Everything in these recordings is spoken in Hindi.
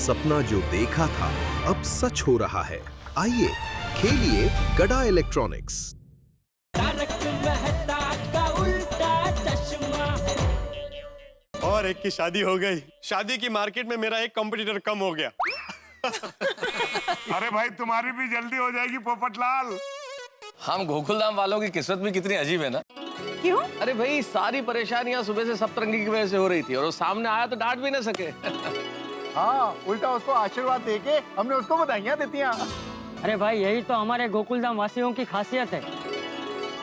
सपना जो देखा था अब सच हो रहा है। आइए खेलिए गड़ा इलेक्ट्रॉनिक्स। और एक की शादी हो गई। शादी की मार्केट में मेरा एक कंपटीटर कम हो गया। अरे भाई तुम्हारी भी जल्दी हो जाएगी पोपटलाल। हम गोकुलधाम वालों की किस्मत भी कितनी अजीब है ना। क्यों? अरे भाई सारी परेशानियां सुबह से सप्तरंगी की वजह से हो रही थी और वो सामने आया तो डांट भी ना सके। हाँ, उल्टा उसको आशीर्वाद देके हमने उसको बधाइयाँ देती हैं। अरे भाई यही तो हमारे गोकुलधाम वासियों की खासियत है,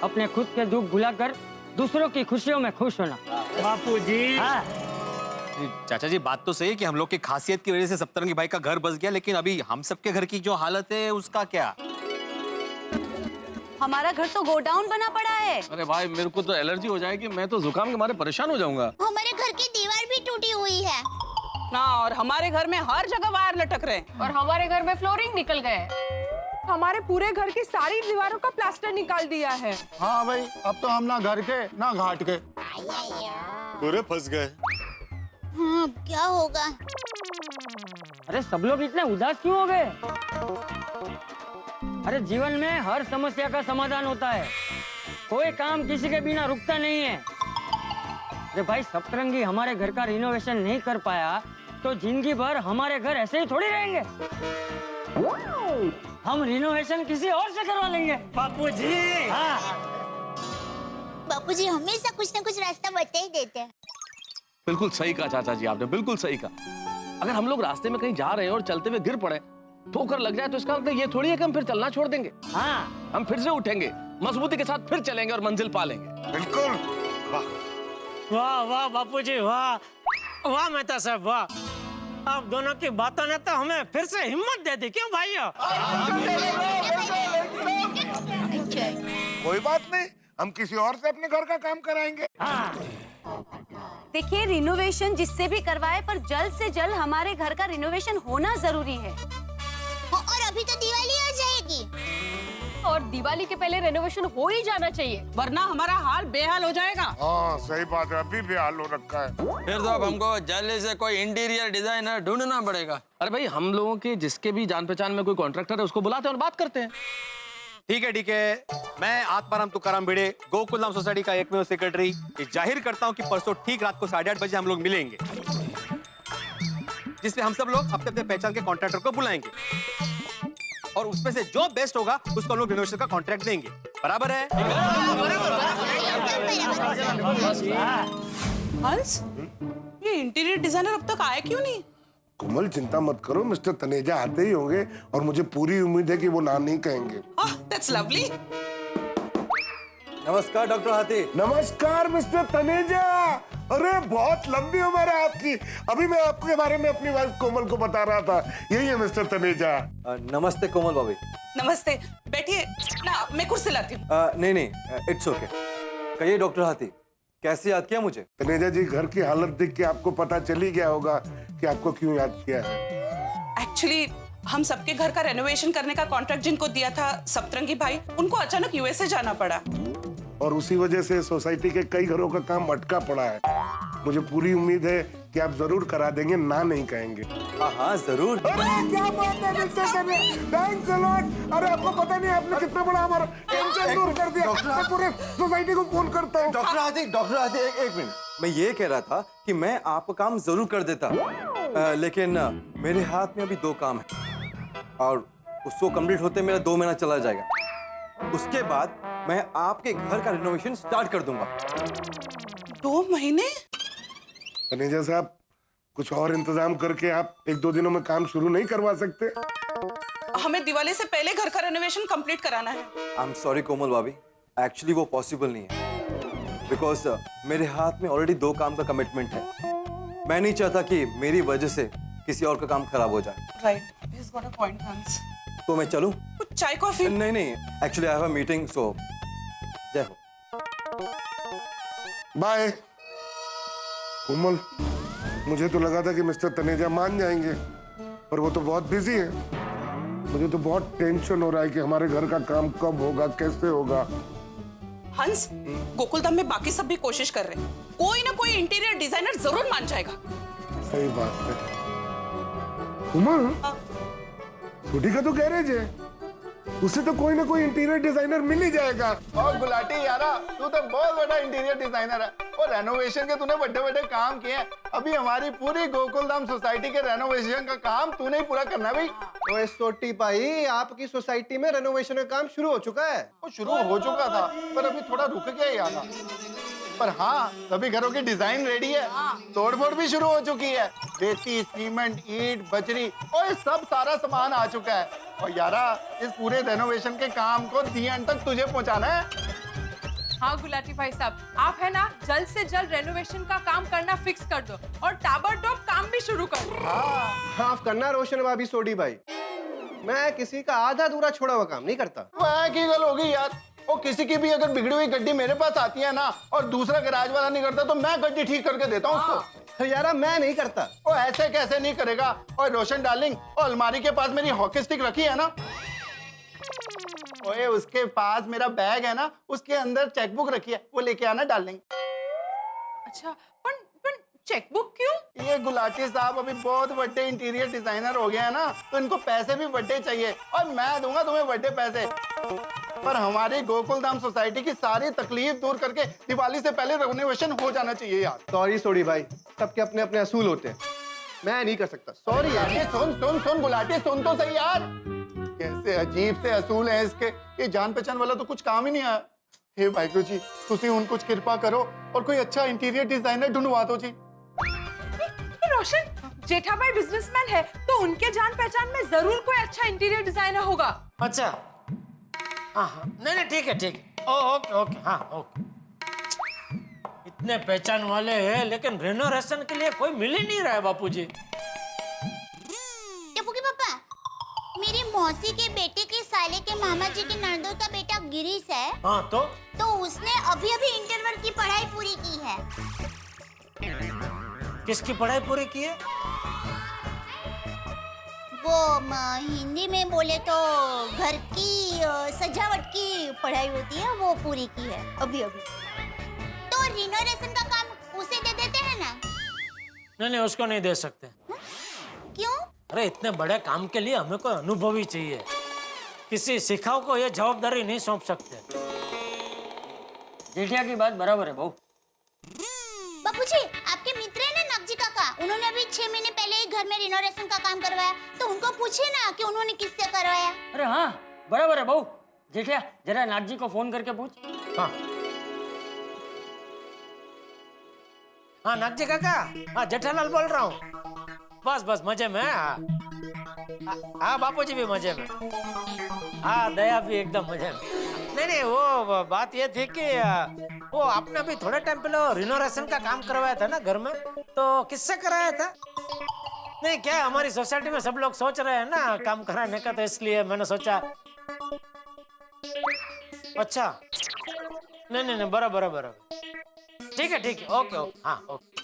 अपने खुद के दुख भुलाकर दूसरों की खुशियों में खुश होना। बापूजी। हाँ। चाचा जी बात तो सही है कि हम लोग की खासियत की वजह से सप्तरंगी भाई का घर बस गया, लेकिन अभी हम सबके घर की जो हालत है उसका क्या? हमारा घर तो गोडाउन बना पड़ा है। अरे भाई मेरे को तो एलर्जी हो जाएगी, मैं तो जुकाम के मारे परेशान हो जाऊंगा। हमारे घर की दीवार भी टूटी हुई है ना, और हमारे घर में हर जगह वायर लटक रहे हैं। और हमारे घर में फ्लोरिंग निकल गए। हमारे पूरे घर की सारी दीवारों का प्लास्टर निकाल दिया है। हाँ भाई, अब तो हम ना घर के ना घाट के पूरे फंस गए। हाँ, क्या होगा? अरे सब लोग इतने उदास क्यों हो गए? अरे जीवन में हर समस्या का समाधान होता है, कोई काम किसी के बिना रुकता नहीं है। अरे भाई सप्तरंगी हमारे घर का रिनोवेशन नहीं कर पाया तो जिंदगी भर हमारे घर ऐसे ही थोड़ी रहेंगे। हम रिनोवेशन किसी और से करवा लेंगे। बापूजी। हाँ। बापूजी हमेशा कुछ न कुछ रास्ता बता ही देते हैं। बिल्कुल सही कहा चाचा जी, आपने बिल्कुल सही कहा। अगर हम लोग रास्ते में कहीं जा रहे हैं और चलते हुए गिर पड़े, ठोकर लग जाए तो इसका मतलब ये थोड़ी है कि हम फिर चलना छोड़ देंगे। हाँ, हम फिर से उठेंगे, मजबूती के साथ फिर चलेंगे और मंजिल पा लेंगे। बिल्कुल। वाह वाह बापूजी, वाह वाह मेहता साहब, वाह। आप दोनों की बातों ने तो हमें फिर से हिम्मत दे दी। क्यों भाइयों? कोई बात नहीं, हम किसी और से अपने घर का काम कराएंगे। देखिए, रिनोवेशन जिससे भी करवाए पर जल्द से जल्द हमारे घर का रिनोवेशन होना जरूरी है। और अभी तो दिवाली आ जाएगी। और दिवाली के पहले रेनोवेशन हो ही जाना चाहिए, वरना हमारा हाल बेहाल हो जाएगा। हाँ सही बात है, अभी भी हाल हो रखा है। फिर तो अब हमको जल्दी से कोई इंटीरियर डिजाइनर ढूंढना पड़ेगा। अरे भाई हम लोगों के जिसके भी जान पहचान में कोई कॉन्ट्रैक्टर है उसको बुलाते हैं और बात करते हैं। ठीक है, मैं आत्माराम तुकाराम भिड़े, गोकुलधाम सोसाइटी का एकमेव सेक्रेटरी, ये जाहिर करता हूँ कि परसों ठीक रात को 8:30 बजे हम लोग मिलेंगे, जिसमें हम सब लोग अपने अपने पहचान के कॉन्ट्रैक्टर को बुलाएंगे और उसमें से जो बेस्ट होगा उसको हम लोग रिनोवेशन का कॉन्ट्रैक्ट देंगे। बराबर है? हंस, ये इंटीरियर डिजाइनर अब तक आया क्यों नहीं? कोमल चिंता मत करो, मिस्टर तनेजा आते ही होंगे और मुझे पूरी उम्मीद है कि वो ना नहीं कहेंगे। That's lovely. नमस्कार डॉक्टर हाथी। नमस्कार मिस्टर तनेजा। अरे बहुत लंबी उम्र है आपकी। अभी मैं आपके बारे में अपनी वाइफ कोमल को बता रहा था। यही है मिस्टर तनेजा। नमस्ते कोमल भाभी। नमस्ते, बैठिए ना, मैं कुर्सी लाती हूँ। नहीं, इट्स ओके। कहिए डॉक्टर हाथी, कैसे याद किया मुझे? तनेजा जी, घर की हालत देख के आपको पता चल ही गया होगा कि आपको क्यों याद किया है। एक्चुअली हम सबके घर का रेनोवेशन करने का कॉन्ट्रैक्ट जिनको दिया था सप्तरंगी भाई, उनको अचानक यूएसए जाना पड़ा और उसी वजह से सोसाइटी के कई घरों का काम अटका पड़ा है। मुझे पूरी उम्मीद है कि आप जरूर करा देंगे, ना नहीं कहेंगे। हाँ जरूर। अरे क्या बात है mister Taneja, thanks a lot. अरे आपको पता नहीं आपने कितना बड़ा हमारा टेंशन दूर कर दिया। मैं पूरे सोसाइटी को फोन करता हूँ। डॉक्टर हाथी एक मिनट। मैं ये कह रहा था कि मैं आपका काम जरूर कर देता, लेकिन मेरे हाथ में अभी 2 काम है और उसको कंप्लीट होते मेरा 2 महीना चला जाएगा। उसके बाद मैं आपके घर का रिनोवेशन स्टार्ट कर दूंगा। 2 महीने? तनेजा साहब, कुछ और इंतजाम करके आप 1-2 दिनों में काम शुरू नहीं करवा सकते? हमें दिवाली से पहले घर का रेनोवेशन कंप्लीट कराना है। आई एम सॉरी कोमल भाभी, एक्चुअली वो पॉसिबल नहीं है, बिकॉज मेरे हाथ में ऑलरेडी 2 काम का कमिटमेंट है। मैं नहीं चाहता कि मेरी वजह से किसी और का काम खराब हो जाए। Right, he's got a point, Hans. तो मैं चलूं? कुछ चाय कॉफी? नहीं, actually I have a meeting, so जय हो। बाय। कोमल, मुझे तो लगा था कि मिस्टर तनेजा मान जाएंगे, पर वो तो बहुत बिजी है। मुझे तो बहुत टेंशन हो रहा है कि हमारे घर का काम कब होगा, कैसे होगा। हंस, गोकुलधाम में बाकी सब भी कोशिश कर रहे हैं, कोई ना कोई इंटीरियर डिजाइनर जरूर मान जाएगा। सही बात है। कोमल, छोटी का तो गैरेज है, उसे तो कोई ना कोई इंटीरियर डिजाइनर मिल ही जाएगा। और गुलाटी यारा, तू तो बहुत बड़ा इंटीरियर डिजाइनर है और रेनोवेशन के तूने बड़े बड़े काम किए हैं। अभी हमारी पूरी गोकुलधाम सोसाइटी के रेनोवेशन का काम तूने ही पूरा करना भाई। ओए सोटी भाई, आपकी सोसाइटी में रेनोवेशन का काम शुरू हो चुका है। वो शुरू हो चुका था पर अभी थोड़ा रुक गया यारा। पर हाँ, सभी घरों की डिजाइन रेडी है, तोड़फोड़ भी शुरू हो चुकी है। रेती, सीमेंट, ईंट, बजरी और सब सारा सामान आ चुका है। और यारा, इस पूरे रेनोवेशन के काम को दी एंड तक तुझे पहुंचाना है। हाँ गुलाटी भाई साहब, आप है ना जल्द से जल्द रेनोवेशन का काम करना फिक्स कर दो और ताबड़तोड़ काम भी शुरू कर दो। माफ करना रोशन भाभी सोडी भाई, मैं किसी का आधा अधूरा छोड़ा हुआ काम नहीं करता। वह की गल होगी यार। वो किसी की भी अगर बिगड़ी हुई गड्डी मेरे पास आती है ना और दूसरा गैराज वाला नहीं करता तो मैं गड्डी ठीक करके देता हूँ उसको। यारा मैं नहीं करता। वो ऐसे कैसे नहीं करेगा? और रोशन डार्लिंग, और अलमारी के पास मेरी हॉकी स्टिक रखी है ना, ओए उसके पास मेरा बैग है ना, उसके अंदर चेकबुक रखी है, वो लेके आना डार्लिंग। अच्छा, पर चेकबुक क्यों? ये गुलाटी साहब अभी बहुत बड़े इंटीरियर डिजाइनर हो गए हैं ना, तो इनको पैसे भी बड़े चाहिए और मैं दूंगा तुम्हें बड़े पैसे। पर हमारी गोकुलधाम सोसाइटी की सारी तकलीफ दूर करके दिवाली से पहले रेनोवेशन हो जाना चाहिए यार। सॉरी सोडी भाई, सबके अपने अपने असूल होते हैं, मैं नहीं कर सकता। सॉरी यार। ये सुन गुलाटी, सुन तो सही यार। कैसे अजीब से असूल हैं इसके। ये जान पहचान वाला तो कुछ काम ही नहीं आया। हे वाहिगुरु जी, तुसी उन कुछ कृपा करो और कोई अच्छा इंटीरियर डिजाइनर ढूंढवा दो जी। रोशन, जेठा भाई बिजनेसमैन है तो उनके जान पहचान में जरूर कोई अच्छा इंटीरियर डिजाइनर होगा। अच्छा, हाँ, नहीं ठीक है, ओके ओके, हाँ ओके। इतने पहचान वाले हैं लेकिन रेनोवेशन के लिए कोई मिल ही नहीं रहा है बापूजी। टप्पू के पापा, मेरी मौसी के बेटे के साले के मामा जी के नंदों का बेटा गिरीश है। हाँ तो उसने अभी अभी इंटरवल की पढ़ाई पूरी की है। किसकी पढ़ाई पूरी की है? वो हिंदी में बोले तो घर की सजावट की पढ़ाई होती है, वो पूरी की है अभी अभी। तो रिनोवेशन का काम उसे दे देते हैं ना? नहीं, उसको नहीं दे सकते। क्यों? अरे इतने बड़े काम के लिए हमें कोई अनुभवी चाहिए। किसी सिखाओ को ये जवाबदारी नहीं सौंप सकते। जेठिया की बात बराबर है बहू। बापूजी, आपके मित्र है ना नागजी काका, उन्होंने अभी 6 महीने पहले ही घर में रिनोवेशन का काम करवाया, तो उनको पूछिए ना कि उन्होंने किससे करवाया। अरे हाँ, बराबर है बहू। जेठिया, जरा नागजी को फोन करके पूछ। हाँ नागजी काका, हाँ जेठालाल बोल रहा हूँ। बस मजे में। हाँ बापूजी भी मजे में। हाँ दया भी एकदम मजे में। नहीं, वो बात ये थी कि वो आपने भी थोड़े टाइम पहले रिनोवेशन का काम करवाया था ना घर में, तो किससे कराया था? नहीं क्या, हमारी सोसाइटी में सब लोग सोच रहे हैं ना काम कराने का, तो इसलिए मैंने सोचा। अच्छा, नहीं, बराबर। ठीक है, ओके, हाँ ओके।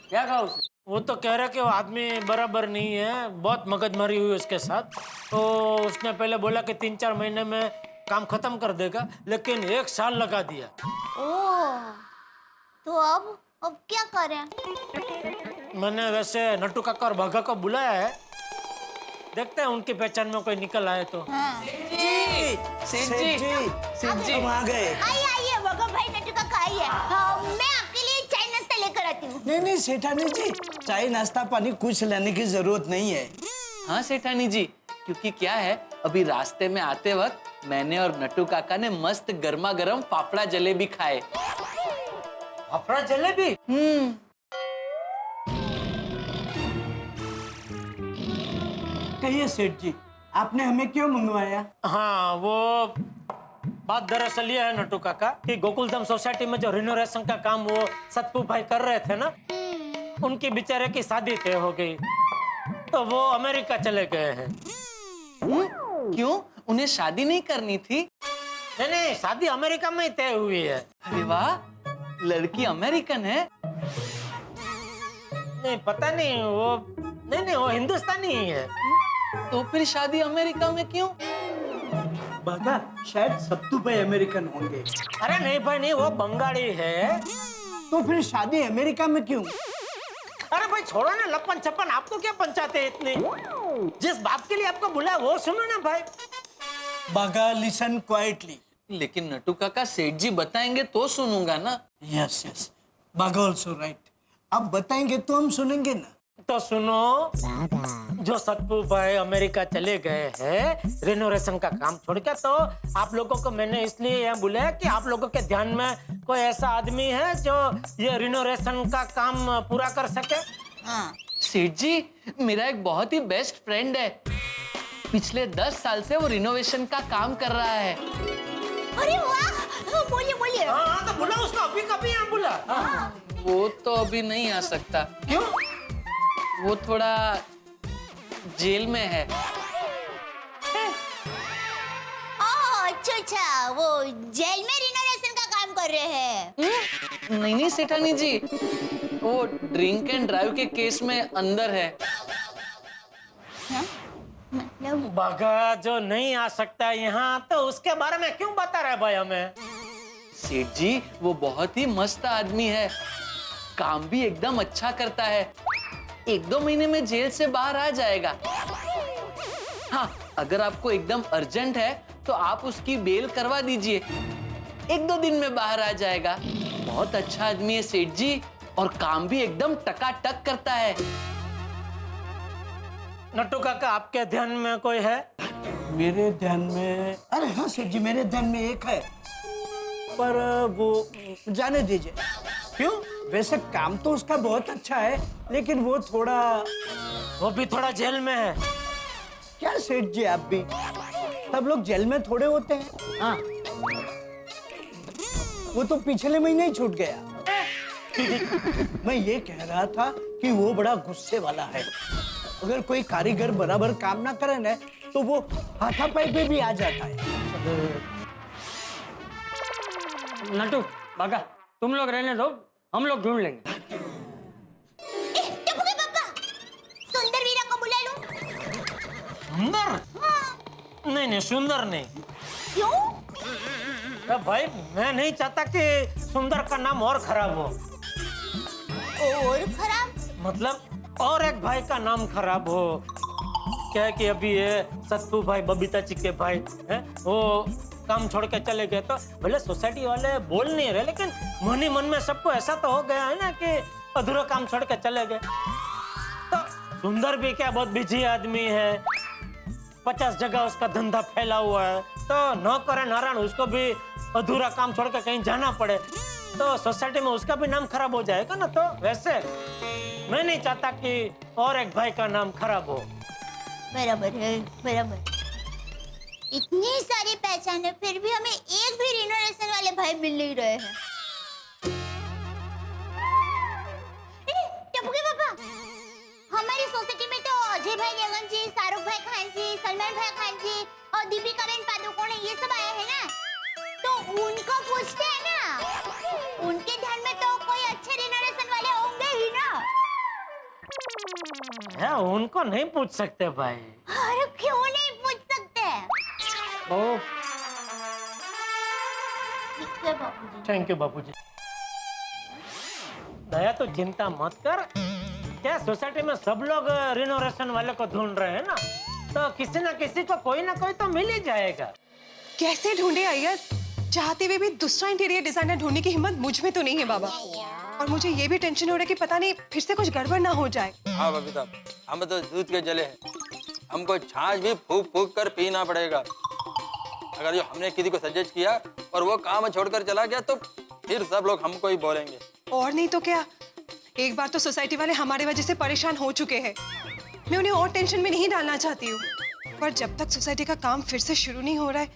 क्या कहा उसने? वो तो कह रहा कि वो आदमी बराबर नहीं है, बहुत मगजमारी हुई उसके साथ। तो उसने पहले बोला कि 3-4 महीने में काम खत्म कर देगा, लेकिन 1 साल लगा दिया। ओह, तो अब क्या करें? मैंने वैसे नट्टू काका और भागा को बुलाया है, देखते हैं उनकी पहचान में कोई निकल आए तो। सेठ जी आ गए। आइए भगत भाई, नट्टू काका आइए। मैं आपके लिए चाय नाश्ता लेकर आती हूँ। नहीं सेठानी जी, चाय नाश्ता पानी कुछ लेने की जरूरत नहीं है। हाँ सेठानी जी, क्योंकि क्या है, अभी रास्ते में आते वक्त मैंने और नट्टू काका ने मस्त गर्मा गर्म फाफड़ा जलेबी खाए। फाफड़ा जलेबी? कहिए सेठ जी, आपने हमें क्यों मंगवाया? हाँ, वो बात दरअसल ये है नट्टू काका कि गोकुलधाम सोसाइटी में जो रिनोवेशन का काम वो सतपू भाई कर रहे थे ना, उनकी बेचारे की शादी तय हो गई, तो वो अमेरिका चले गए हैं। क्यों, उन्हें शादी नहीं करनी थी? नहीं, शादी अमेरिका में ही तय हुई है। अरे वाह, लड़की अमेरिकन है? नहीं पता नहीं, वो हिंदुस्तानी ही है। तो फिर शादी अमेरिका में क्यों? बाबा, शायद सत्तू भाई अमेरिकन होंगे। अरे नहीं भाई नहीं, वो बंगाली है। तो फिर शादी अमेरिका में क्यों? अरे भाई छोड़ो ना लपन छप्पन, आपको क्या पंचायत है इतनी? जिस बात के लिए आपको बुलाया वो सुनो ना भाई। बागा लिसन क्वाइटली। लेकिन नटू काका सेठ जी बताएंगे तो सुनूंगा ना। यस यस, बागा ऑल्सो राइट। अब बताएंगे तो हम सुनेंगे ना। तो सुनो, जो सतपू भाई अमेरिका चले गए हैं रिनोवेशन का काम छोड़ के, तो आप लोगों को मैंने इसलिए यहाँ बुलाया कि आप लोगों के ध्यान में कोई ऐसा आदमी है जो ये रिनोवेशन का काम पूरा कर सके। सेठ जी, मेरा एक बहुत ही बेस्ट फ्रेंड है, पिछले 10 साल से वो रिनोवेशन का काम कर रहा है। अरे वाह, बोलिए बोलिए। हाँ, तो बुला उसको, अभी कभी यहाँ बुला। वो तो अभी नहीं आ सकता। क्यों? वो थोड़ा जेल में है। अच्छा अच्छा, वो जेल में रिनोवेशन का काम कर रहे हैं। नहीं सेठानी जी, वो ड्रिंक एंड ड्राइव के केस में अंदर है। बागा जो नहीं आ सकता यहाँ, तो उसके बारे में क्यों बता रहे भाई हमें? सेठ जी, वो बहुत ही मस्त आदमी है, काम भी एकदम अच्छा करता है, 1-2 महीने में जेल से बाहर आ जाएगा। हाँ, अगर आपको एकदम अर्जेंट है तो आप उसकी बेल करवा दीजिए, 1-2 दिन में बाहर आ जाएगा। बहुत अच्छा आदमी है सेठ जी, और काम भी एकदम टकाटक करता है। नट्टू काका, आपके ध्यान में कोई है? मेरे ध्यान में, अरे हाँ सेठ जी, मेरे ध्यान में एक है, पर वो जाने दीजिए। क्यों? वैसे काम तो उसका बहुत अच्छा है, लेकिन वो भी थोड़ा जेल में है। क्या सेठ जी, आप भी? सब लोग जेल में थोड़े होते हैं। हाँ, वो तो पिछले महीने ही छूट गया। मैं ये कह रहा था कि वो बड़ा गुस्से वाला है। अगर कोई कारीगर बराबर काम ना करे ना, तो वो हाथापाई पे भी आ जाता है। नटू, बागा, तुम लोग रहने दो, हम लोग ढूंढ लेंगे। सुंदर वीरा को बुला लो। सुंदर? नहीं, सुंदर नहीं। क्यों? भाई, मैं नहीं चाहता कि सुंदर का नाम और खराब हो। और खराब? मतलब और एक भाई का नाम खराब हो। क्या है कि अभी ये सत्तू भाई, बबीता जी के भाई हैं, वो काम छोड़ के चले गए, तो भले सोसाइटी वाले बोल नहीं रहे, लेकिन मन ही मन में सबको ऐसा तो हो गया है ना कि अधूरा काम छोड़ के चले गए। तो सुंदर भी क्या बहुत बिजी आदमी है, 50 जगह उसका धंधा फैला हुआ है, तो नौकर नारायण उसको भी अधूरा काम छोड़ के कहीं जाना पड़े, तो सोसाइटी में उसका भी नाम खराब हो जाएगा ना। तो वैसे मैं नहीं चाहता कि और एक भाई का नाम खराब हो। बराबर है, बराबर। इतनी सारी पहचान है, फिर भी हमें एक भी रिनोवेशन वाले भाई मिल नहीं रहे हैं। टप्पू के पापा, हमारी सोसाइटी में तो अजय भाई देवगन जी, शाहरुख भाई खान जी, सलमान भाई खान जी और दीपिका बेन पादुकोण, ये सब आए हैं ना, तो उनको पूछते हैं ना, उनके ध्यान में तो कोई अच्छे रिनोवेशन वाले होंगे ही ना। है, उनको नहीं पूछ सकते भाई। अरे क्यों नहीं पूछ सकते? थैंक यू बापूजी। दया, तो चिंता मत कर, क्या सोसाइटी में सब लोग रिनोवेशन वाले को ढूंढ रहे हैं ना, तो किसी ना किसी को कोई ना कोई तो मिल ही जाएगा। कैसे ढूंढे अय्यर? चाहते हुए भी दूसरा इंटीरियर डिजाइनर ढूंढने की हिम्मत मुझ में तो नहीं है बाबा, और मुझे ये भी टेंशन हो रहा है कि पता नहीं फिर से कुछ गड़बड़ ना हो जाए। हाँ बबीता, हम तो दूध के जले हैं, हमको छाछ भी फूक फूक कर पीना पड़ेगा। अगर जो हमने किसी को सजेस्ट किया और वो काम छोड़कर चला गया, तो फिर सब लोग हमको ही बोलेंगे। और नहीं तो क्या, एक बार तो सोसाइटी वाले हमारे वजह से परेशान हो चुके हैं, मैं उन्हें और टेंशन में नहीं डालना चाहती हूँ, पर जब तक सोसाइटी का काम फिर से शुरू नहीं हो रहा है,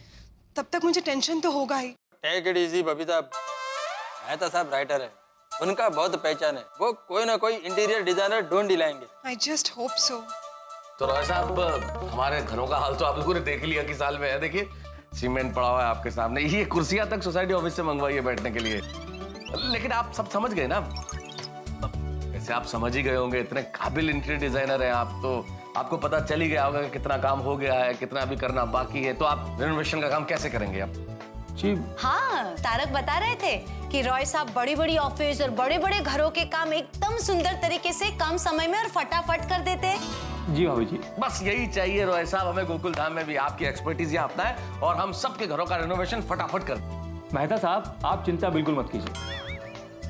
तब तक मुझे टेंशन तो होगा ही। Take it easy Babita, Mehta साहब राइटर है, उनका बहुत पहचान है, वो कोई ना कोई इंटीरियर डिजाइनर ढूंढ ही लाएंगे। I just hope so। तो राय साहब, हमारे घरों का हाल तो आप लोगों ने देख लिया कि साल में है। देखिए, सीमेंट पड़ा हुआ है आपके सामने, ये कुर्सियां तक सोसाइटी ऑफिस से मंगवाई है बैठने के लिए। लेकिन आप सब समझ गए ना, वैसे आप समझ ही गए होंगे, इतने काबिल इंटीरियर डिजाइनर हैं आप, तो आपको पता चल ही गया होगा कि कितना काम हो गया है, कितना अभी करना बाकी है। तो आप रिनोवेशन का काम कैसे करेंगे आप? जी हाँ, तारक बता रहे थे कि रॉय साहब बड़ी बड़ी ऑफिस और बड़े बड़े घरों के काम एकदम सुंदर तरीके से कम समय में और फटाफट कर देते हैं। जी भाभी जी। बस यही चाहिए रॉय साहब हमें गोकुल धाम में भी आपकी एक्सपर्टीज यहाँ अपनाएं और हम सबके घरों का रेनोवेशन फटाफट कर दें। मेहता साहब आप चिंता बिल्कुल मत कीजिए,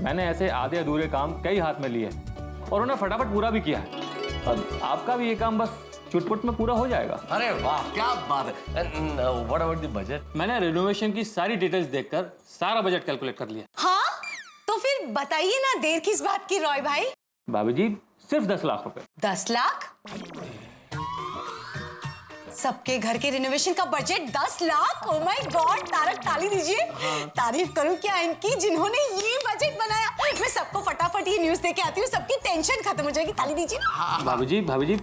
मैंने ऐसे आधे अधूरे काम कई हाथ में लिए और उन्हें फटाफट पूरा भी किया है। अब आपका भी ये काम बस चुटपुट में पूरा हो जाएगा। अरे वाह क्या बात है। What about the budget? मैंने रेनोवेशन की सारी डिटेल्स देखकर सारा बजट कैलकुलेट कर लिया। हाँ, तो फिर बताइए ना देर किस बात की रॉय भाई? भाभी जी सिर्फ 10 लाख रुपए। 10 लाख? सबके घर के रिनोवेशन का budget 10 lakh? Oh my God, Tarak ताली दीजिए। तारीफ करूं क्या इनकी जिन्होंने ये बजट बनाया। मैं सबको फटाफट ये न्यूज़ देके आती हूँ, सबकी टेंशन खत्म हो जाएगी। ताली दीजिए। भाभी जी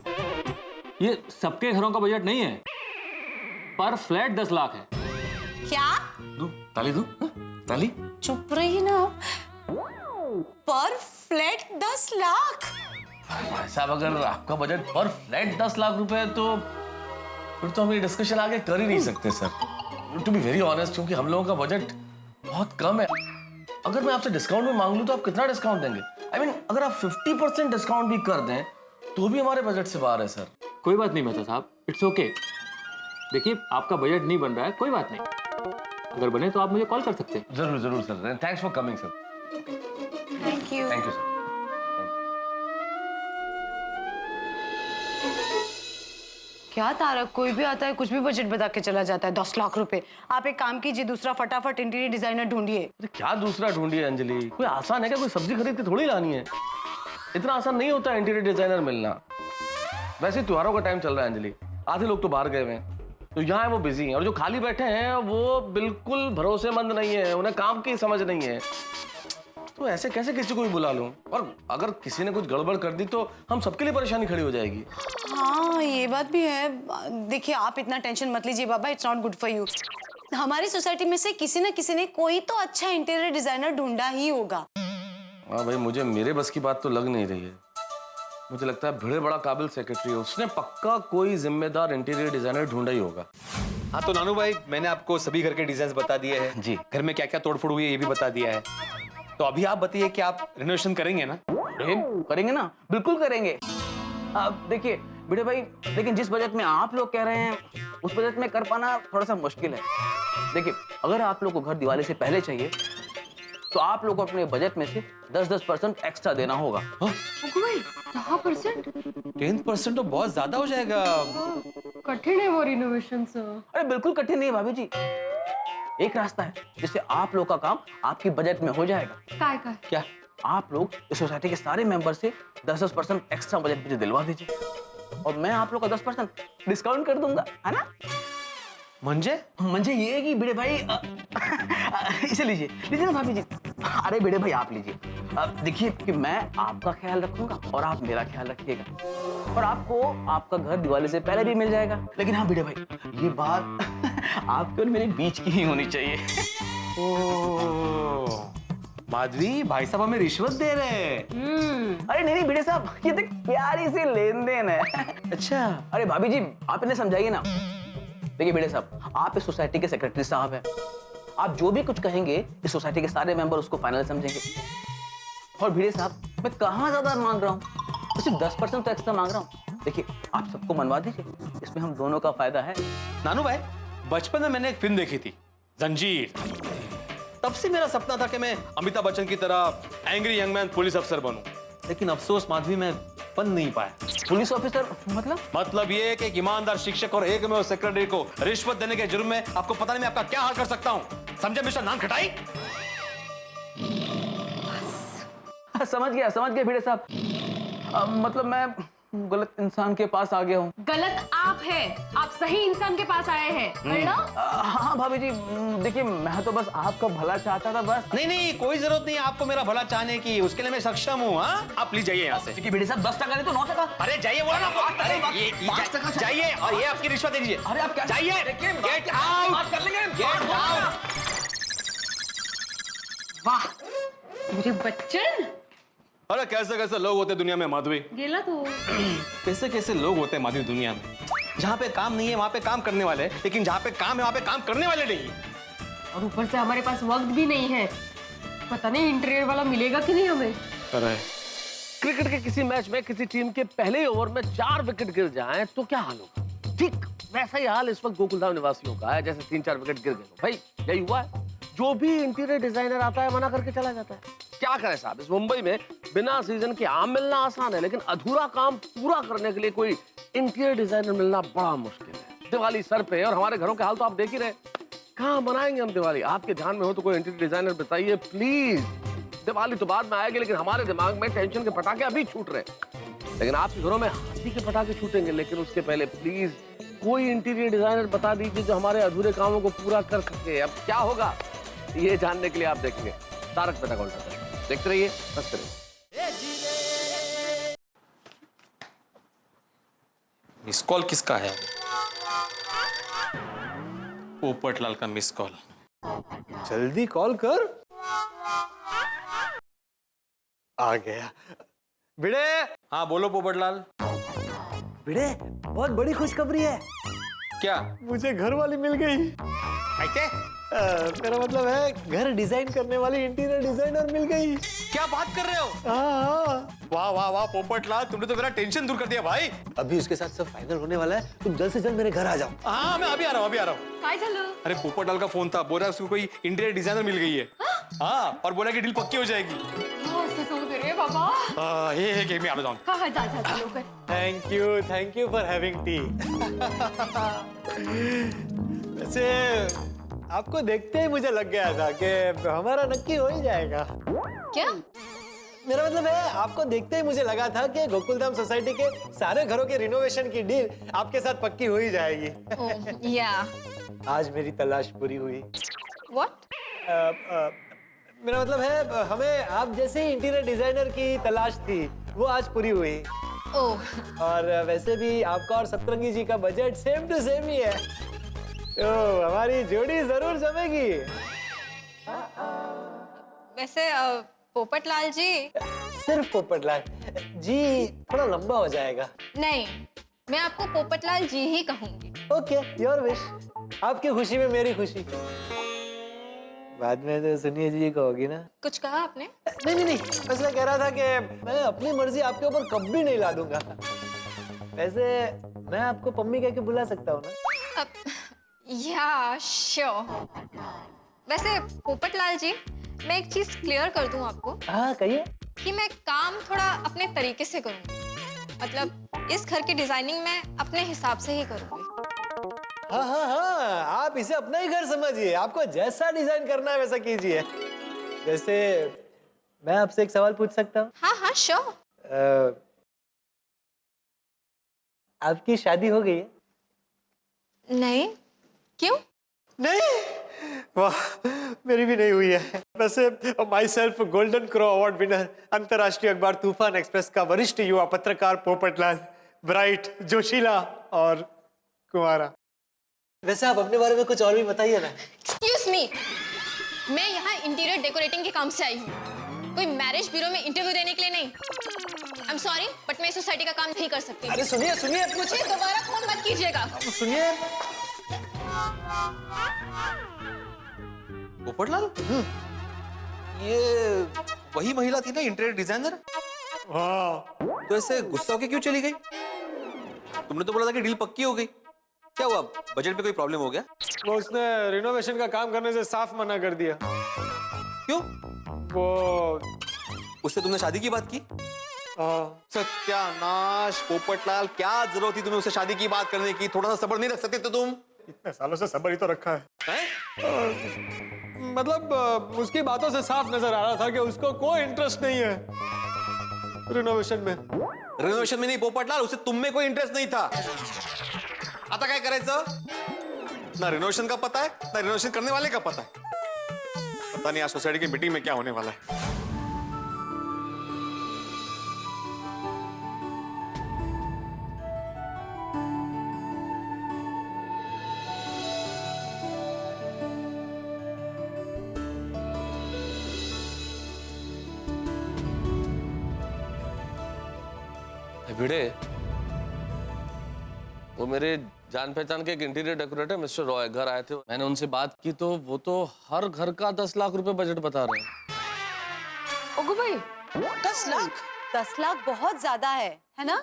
ये सबके घरों का बजट नहीं है, पर फ्लैट 10 लाख है। क्या? ताली दो, ताली। चुप रही ना। पर फ्लैट 10 लाख? भाई साहब अगर आपका बजट पर फ्लैट 10 लाख रुपए है तो फिर तो हम ये डिस्कशन आगे कर ही नहीं सकते sir. To be very honest, क्योंकि हम लोगों का बजट बहुत कम है। अगर मैं आपसे डिस्काउंट भी मांग लूं तो आप कितना डिस्काउंट देंगे? I mean, अगर आप 50% डिस्काउंट भी कर दें तो भी हमारे बजट से बाहर है सर। कोई बात नहीं मेहता साहब, इट्स ओके। देखिए आपका बजट नहीं बन रहा है, कोई बात नहीं, अगर बने तो आप मुझे कॉल कर सकते हैं। जरूर जरूर sir, thanks for coming sir. Thank you. Thank you sir. क्या तारक, कोई भी आता है कुछ भी बजट बता के चला जाता है। 10 लाख रुपए। आप एक काम कीजिए, दूसरा फटाफट इंटीरियर डिजाइनर ढूंढिए। अरे क्या दूसरा ढूंढिए अंजलि, कोई आसान है क्या? कोई सब्जी खरीद के थोड़ी लानी है, इतना आसान नहीं होता इंटीरियर डिजाइनर मिलना। वैसे त्योहारों का टाइम चल रहा है अंजलि, आधे लोग तो बाहर गए हुए हैं, तो यहाँ है वो बिजी हैं, और जो खाली बैठे हैं वो बिल्कुल भरोसेमंद नहीं है, उन्हें काम की समझ नहीं है। तो ऐसे कैसे किसी को भी बुला लूं? और अगर किसी ने कुछ गड़बड़ कर दी तो हम सबके लिए परेशानी खड़ी हो जाएगी। हाँ ये बात भी है। देखिए आप इतना टेंशन मत लीजिए बाबा, it's not good for you. हमारी सोसाइटी में से किसी न किसी ने कोई तो अच्छा इंटीरियर डिजाइनर ढूंढा ही होगा। हाँ भाई, मुझे मेरे बस की बात तो लग नहीं रही है। मुझे लगता है भिड़े बड़ा काबिल सेक्रेटरी है, उसने पक्का कोई जिम्मेदार इंटीरियर डिजाइनर ढूंढा ही होगा। हाँ तो नानू भाई, मैंने आपको सभी घर के डिजाइन बता दिए हैं जी। घर में क्या क्या तोड़फोड़ हुई है ये भी बता दिया है। तो अभी आप बताइए कि आप रिनोवेशन करेंगे ना? करेंगे ना, बिल्कुल करेंगे। अब देखिए भिड़े भाई, लेकिन जिस बजट में आप लोग कह रहे हैं उस बजट में कर पाना थोड़ा सा मुश्किल है। देखिए अगर आप लोग को घर दिवाली से पहले चाहिए तो आप लोग को अपने बजट में से 10% एक्स्ट्रा देना होगा। 10% तो बहुत ज्यादा हो जाएगा। कठिन है वो रिनोवेशन सर। अरे बिल्कुल कठिन नहीं है भाभी जी, एक रास्ता है जिससे आप लोग का काम आपकी बजट में हो जाएगा। काय? क्या आप लोग इस सोसाइटी के सारे मेंबर से 10% एक्स्ट्रा बजट मुझे दिलवा दीजिए और मैं आप लोग का 10% डिस्काउंट कर दूंगा, है ना? मंजे ये है कि भिड़े भाई इसे लीजिए ना भाभी जी। अरे भिड़े भाई आप लीजिए। देखिए कि मैं आपका ख्याल रखूंगा और आप मेरा ख्याल रखिएगा, और आपको आपका घर दिवाली से पहले भी मिल जाएगा। लेकिन हाँ भिड़े भाई, ये बात आपके और मेरे बीच की ही होनी चाहिए। माधवी, भाई साहब हमें रिश्वत दे रहे हैं। अरे नहीं भिड़े साहब, ये तो प्यारी सी लेन देन है। अच्छा। अरे भाभी जी आप इन्हें समझाइए ना। देखिए भिड़े साहब, आप इस सोसाइटी के सेक्रेटरी साहब हैं, आप जो भी कुछ कहेंगे इस सोसाइटी के सारे मेंबर उसको फाइनल समझेंगे। और भिड़े साहब मैं कहाँ ज्यादा मांग रहा हूँ, तो सिर्फ 10% तो एक्स्ट्रा मांग रहा हूँ। देखिए आप सबको मनवा दीजिए, इसमें हम दोनों का फायदा है। नानू भाई, बचपन में मैंने एक फिल्म देखी थी जंजीर, तब से मेरा सपना था कि मैं अमिताभ बच्चन की तरह एंग्री यंग मैन पुलिस अफसर बनूं, लेकिन अफसोस माधवी मैं बन नहीं पाया। पुलिस ऑफिसर मतलब ये कि एक ईमानदार शिक्षक और एक में सेक्रेटरी को रिश्वत देने के जुर्म में आपको पता नहीं मैं आपका क्या हाल कर सकता हूं। समझे मिस्टर नान खटाई? समझ गया भिड़े साहब, मतलब मैं गलत इंसान के पास आ गया हूँ। गलत आप हैं, आप सही इंसान के पास आए हैं। हाँ भाभी जी, देखिए मैं तो बस आपका भला चाहता था बस। नहीं, कोई जरूरत नहीं आपको मेरा भला चाहने की, उसके लिए मैं सक्षम हूँ। आप प्लीज जाइए यहाँ से। देखिए भिड़े साहब 10% नहीं तो 9%। अरे जाइए, बोला ना आपको। जाइए और ये आपकी रिश्वत दे दीजिए। अरे आप क्या जाइए, गेट आउट कर लेंगे, गेट आउट। वाह मेरे बच्चन। अरे कैसे कैसे लोग होते दुनिया में माधवी। गेला तो कैसे कैसे लोग होते हैं माधवी दुनिया में, जहाँ पे काम नहीं है वहाँ पे काम करने वाले, लेकिन जहाँ पे काम है वहाँ पे काम करने वाले नहीं। और ऊपर से हमारे पास वक्त भी नहीं है। पता नहीं इंटीरियर वाला मिलेगा कि नहीं हमें। क्रिकेट के किसी मैच में किसी टीम के पहले ही ओवर में 4 विकेट गिर जाएं तो क्या हाल होगा? ठीक वैसा ही हाल इस वक्त गोकुलधाम निवासियों का है, जैसे 3-4 विकेट गिर गए। भाई यही हुआ है, जो भी इंटीरियर डिजाइनर आता है मना करके चला जाता है। क्या करें साहब, इस मुंबई में बिना सीजन के आम मिलना आसान है, लेकिन अधूरा काम पूरा करने के लिए कोई इंटीरियर डिजाइनर मिलना बड़ा मुश्किल है। दिवाली सर पे और हमारे घरों के हाल तो आप देख ही रहे, कहाँ मनाएंगे हम दिवाली? आपके ध्यान में हो तो कोई इंटीरियर डिजाइनर बताइए प्लीज। दिवाली तो बाद में आएगी, लेकिन हमारे दिमाग में टेंशन के पटाखे अभी छूट रहे, लेकिन आपके घरों में हंसी के पटाखे छूटेंगे। लेकिन उसके पहले प्लीज कोई इंटीरियर डिजाइनर बता दीजिए जो हमारे अधूरे कामों को पूरा कर सके। अब क्या होगा ये जानने के लिए आप देखेंगे तारक मेहता का उल्टा चश्मा। देखते रहिए, हंसते रहिए। मिस कॉल किसका है? पोपटलाल का मिस कॉल। जल्दी कॉल कर। आ गया। भिड़े। हाँ बोलो पोपटलाल। भिड़े, बहुत बड़ी खुशखबरी है। क्या? मुझे घर वाली मिल गई। क्या? मेरा मतलब है घर डिजाइन करने वाली इंटीरियर डिजाइनर मिल गई। क्या बात कर रहे हो? हाँ। वाह वाह वाह पोपटलाल, तुमने तो मेरा टेंशन दूर कर दिया भाई। अभी उसके साथ सब फाइनल होने वाला है, तुम जल्द से जल्द मेरे घर आ जाओ। हाँ मैं अभी आ रहा हूँ, अभी आ रहा हूँ। काय झालं? अरे पोपटलाल का फोन था, बोल रहा है उसको कोई इंटीरियर डिजाइनर मिल गई है। हाँ, और बोला कि डील पक्की हो जाएगी। असं सांगू दे रे बाबा। हे मी आ रहा हूँ। हाँ जा लवकर। Thank you for having T. वैसे आपको देखते ही मुझे लग गया था कि हमारा नक्की हो ही जाएगा। क्या? मेरा मतलब है आपको देखते ही मुझे लगा था कि गोकुलधाम सोसाइटी के सारे घरों के रिनोवेशन की डील आपके साथ पक्की हो ही जाएगी। या आज मेरी तलाश पूरी हुई। व्हाट? मेरा मतलब है हमें आप जैसे ही इंटीरियर डिजाइनर की तलाश थी वो आज पूरी हुई। ओह। और वैसे भी आपका और सतरंगी जी का बजट सेम टू सेम ही है, तो हमारी जोड़ी जरूर जमेगी। वैसे पोपटलाल जी। सिर्फ पोपटलाल जी थोड़ा लंबा हो जाएगा। नहीं, मैं आपको पोपटलाल जी ही कहूंगी। Okay, your wish. आपकी खुशी में मेरी खुशी। बाद में तो सुनिए जी कहोगी ना। कुछ कहा आपने? नहीं, बस मैं कह रहा था कि मैं अपनी मर्जी आपके ऊपर कभी नहीं ला दूंगा। वैसे मैं आपको पम्मी कह के बुला सकता हूँ ना? या श्योर। वैसे पोपटलाल जी, मैं एक चीज क्लियर कर दूं आपको। हाँ कहिए। कि मैं काम थोड़ा अपने तरीके से करूंगी, मतलब इस घर की डिजाइनिंग मैं अपने हिसाब से ही करूंगी। हाँ, आप इसे अपना ही घर समझिए, आपको जैसा डिजाइन करना है वैसा कीजिए। वैसे मैं आपसे एक सवाल पूछ सकता हूँ? हाँ श्योर। आपकी शादी हो गई है? नहीं। क्यों? नहीं? वाह, मेरी भी नहीं हुई है। वैसे my self golden crow award winner, अंतर्राष्ट्रीय अखबार तूफान एक्सप्रेस का वरिष्ठ युवा पत्रकार पोपटलाल, ब्राइट, जोशीला और कुंवारा। वैसे आप अपने बारे में कुछ और भी बताइए ना। एक्सक्यूज मी, मैं यहाँ इंटीरियर डेकोरेटिंग के काम से आई हूँ, कोई मैरिज ब्यूरो में इंटरव्यू देने के लिए नहीं। आई एम सॉरी, बट मैं सोसाइटी का काम नहीं कर सकती। अरे सुनिए, मुझे दोबारा फोन मत कीजिएगा। सुनिए। पोपटलाल, ये वही महिला थी ना इंटीरियर डिजाइनर? हाँ। तो ऐसे गुस्सा होके क्यों चली गई? तुमने तो बोला था कि डील पक्की हो गई। क्या हुआ, बजट में कोई प्रॉब्लम हो गया? वो उसने रिनोवेशन का काम करने से साफ मना कर दिया। क्यों? वो उससे तुमने शादी की बात की? सत्यानाश पोपटलाल, क्या जरूरत थी तुम्हें उससे शादी की बात करने की? थोड़ा सा सब्र नहीं रख सकते थे तुम? इतने सालों से सब्र ही तो रखा है। मतलब उसकी बातों से साफ नजर आ रहा था कि उसको कोई इंटरेस्ट नहीं है रिनोवेशन में। रिनोवेशन में नहीं पोपटलाल, उसे तुम में कोई इंटरेस्ट नहीं था। आता काय करायचं? ना रिनोवेशन का पता है, ना रिनोवेशन करने वाले का पता है। पता नहीं आज सोसाइटी की मीटिंग में क्या होने वाला है। भिड़े, वो मेरे जान पहचान के एक इंटीरियर डेकोरेटर मिस्टर रॉय घर आए थे। मैंने उनसे बात की तो वो तो हर घर का 10 लाख रुपए बजट बता रहे हैं। ओगो भाई 10 लाख? 10 लाख बहुत ज्यादा है ना?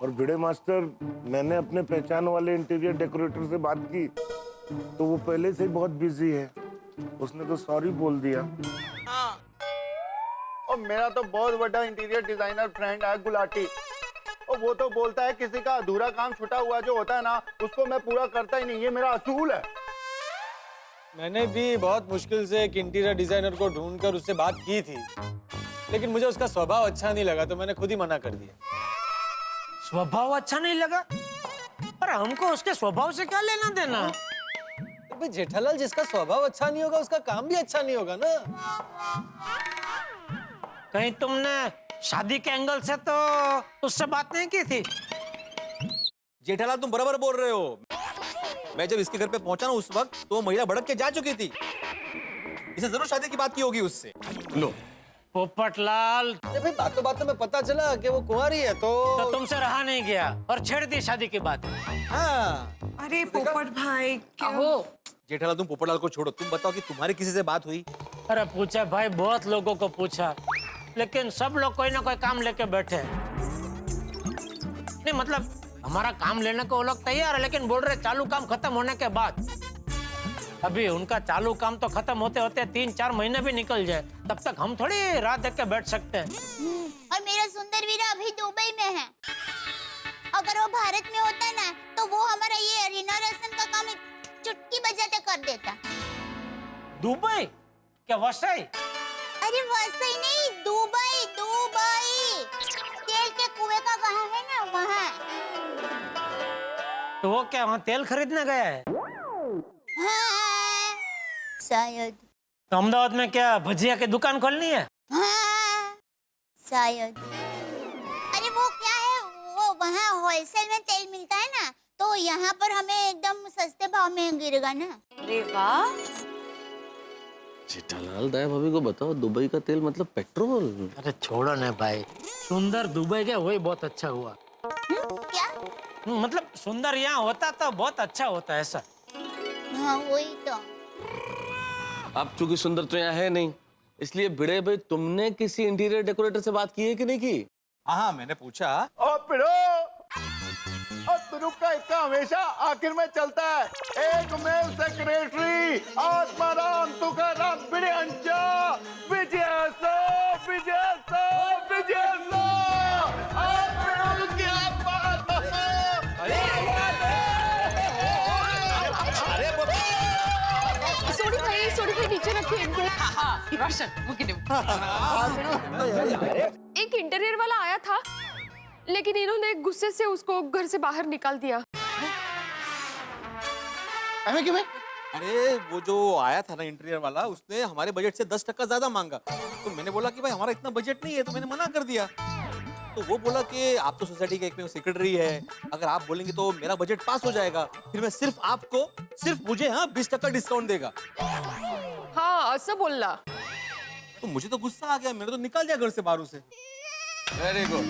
और भिड़े मास्टर, मैंने अपने पहचान वाले इंटीरियर डेकोरेटर से बात की तो वो पहले से ही बहुत बिजी है। उसने तो सॉरी बोल दिया। और मेरा तो बहुत बड़ा इंटीरियर डिजाइनर फ्रेंड है गुलाटी, और वो तो बोलता है किसी का अधूरा काम छुटा हुआ जो होता है ना उसको मैं पूरा करता ही नहीं, ये मेरा असूल है। मैंने भी बहुत मुश्किल से एक इंटीरियर डिजाइनर को ढूंढकर उससे बात की थी, लेकिन मुझे उसका स्वभाव अच्छा नहीं लगा तो मैंने खुद ही मना कर दिया। स्वभाव अच्छा नहीं लगा? पर हमको उसके स्वभाव से क्या लेना देना? भाई जेठालाल, जिसका स्वभाव अच्छा नहीं होगा उसका काम भी अच्छा नहीं होगा ना। कहीं तुमने शादी के एंगल से तो उससे बात नहीं की थी? जेठालाल, तुम बराबर बोल रहे हो। मैं जब इसके घर पे पहुंचा ना उस वक्त तो वो महिला भड़क के जा चुकी थी। इसे जरूर शादी की बात की होगी उससे। लो पोपटलाल, भाई बातों में पता चला कि वो कुंवारी है तो तुमसे रहा नहीं गया और छेड़ दी शादी की बात। हाँ। अरे पोपट भाई जेठालाल, तुम पोपटलाल को छोड़ो, तुम बताओ कि तुम्हारी किसी से बात हुई? अरे पूछा भाई, बहुत लोगों को पूछा, लेकिन सब लोग कोई ना कोई काम लेके बैठे। नहीं मतलब हमारा काम लेने को वो लोग तैयार है, लेकिन बोल रहे चालू काम खत्म होने के बाद। अभी उनका चालू काम तो खत्म होते होते 3-4 महीने भी निकल जाए, तब तक हम थोड़ी रात देख के बैठ सकते हैं। और मेरा सुंदर वीरा अभी दुबई में है। अगर वो भारत में होता ना तो वो हमारा ये रिनोवेशन का काम चुटकी बजाते कर देता। दुबई? क्या वसई? अरे वसई नहीं, दुबई। दुबई तेल के कुएं का वहाँ है ना, वहाँ। तो वो क्या वहाँ तेल खरीदने गया है? हाँ, शायद। तो अहमदाबाद में क्या भजिया की दुकान खोलनी है? हाँ, शायद। अरे वो क्या है, वो वहाँ होलसेल में तेल मिलता है ना, तो यहाँ पर हमें एकदम सस्ते भाव में गिरेगा ना। अरे वाह। जेठालाल, दया भाभी को बताओ, दुबई का तेल मतलब पेट्रोल? अरे छोड़ो ना भाई, सुंदर दुबई गया वही बहुत अच्छा हुआ। क्या? मतलब सुंदर यहाँ होता तो बहुत अच्छा होता है ऐसा। हाँ वही तो। अब चूंकि सुंदर तो यहाँ है नहीं, इसलिए भिड़े भाई तुमने किसी इंटीरियर डेकोरेटर से बात की है कि नहीं की? हाँ, मैंने पूछा। और पिड़ो, और तुरुप का इतना हमेशा आखिर में चलता है। एक मेल सेक्रेटरी आत्माराम तुकाराम भिड़े अंचा विजय सो विजय सो विजय सो। क्या बात है? सोडी भाई नीचे रखिए इनको। एक इंटीरियर वाला आया था, लेकिन इन्होंने गुस्से से उसको घर से बाहर निकाल दिया। अरे वो जो आया था ना इंटीरियर वाला, उसने हमारे बजट से 10% ज्यादा मांगा। तो मैंने बोला कि भाई हमारा इतना बजट नहीं है, तो मैंने मना कर दिया। तो वो बोला कि आप तो सोसाइटी के एक में सेक्रेटरी है, अगर आप बोलेंगे तो मेरा बजट पास हो जाएगा, फिर मैं सिर्फ मुझे 20% डिस्काउंट देगा। हाँ ऐसा बोलना। तो मुझे तो गुस्सा आ गया, मैंने तो निकाल दिया घर से बाहर उसे। Very good.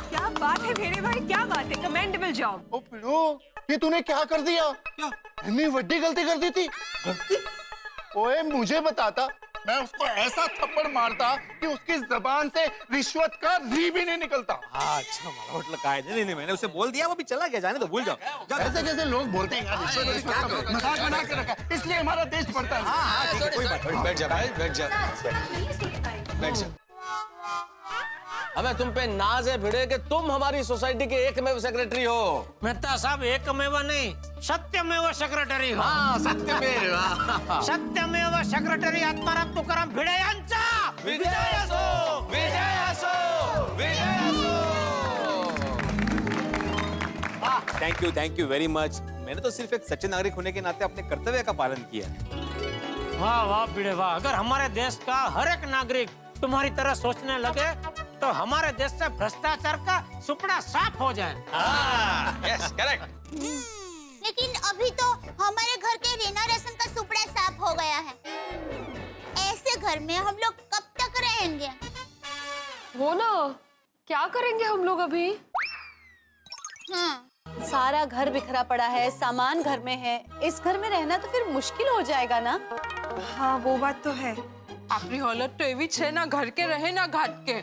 क्या बात है भेड़े भाई, क्या बात है, कमेंडेबल जॉब। ओ पिड़ो, ये तूने क्या कर दिया? क्या इतनी बड़ी गलती कर दी थी? ओए मुझे बताता, मैं उसको ऐसा थप्पड़ मारता कि उसकी जबान से रिश्वत का री भी नहीं निकलता। अच्छा मतलब नहीं, मैंने उसे बोल दिया, वो भी चला गया, जाने तो भूल जाओ। जैसे जैसे लोग बोलते हैं यार, रिश्वत का मजाक बना के रखा है, इसलिए हमारा देश बढ़ता है। हाँ, कोई बात नहीं। बैठ जा भाई, बैठ जा, बैठ जा। हमें तुम पे नाज है भिड़े कि तुम हमारी सोसाइटी के एकमेव सेक्रेटरी हो। मेहता साहब एकमेव नहीं, सत्यमेव सेक्रेटरी हो। हाँ, सत्यमेव। सत्यमेव सेक्रेटरी आत्माराम तुकाराम भिड़े यांचा विजय असो, विजय असो, विजय असो। Thank you very much. मैंने तो सिर्फ एक सच्चे नागरिक होने के नाते अपने कर्तव्य का पालन किया। वाह वाह भिड़े वाह। अगर हमारे देश का हर एक नागरिक तुम्हारी तरह सोचने लगे तो हमारे देश से भ्रष्टाचार का सुपड़ा साफ हो जाए। Yes correct. लेकिन अभी तो हमारे घर के रिनोवेशन का सुपड़ा साफ हो गया है। ऐसे घर में हम लोग कब तक रहेंगे? हो ना, क्या करेंगे हम लोग अभी? हाँ। सारा घर बिखरा पड़ा है, सामान घर में है, इस घर में रहना तो फिर मुश्किल हो जाएगा ना। हाँ वो बात तो है। આપણી હાલત તો એવી છે ના ઘર કે રહે ના ઘાટ के।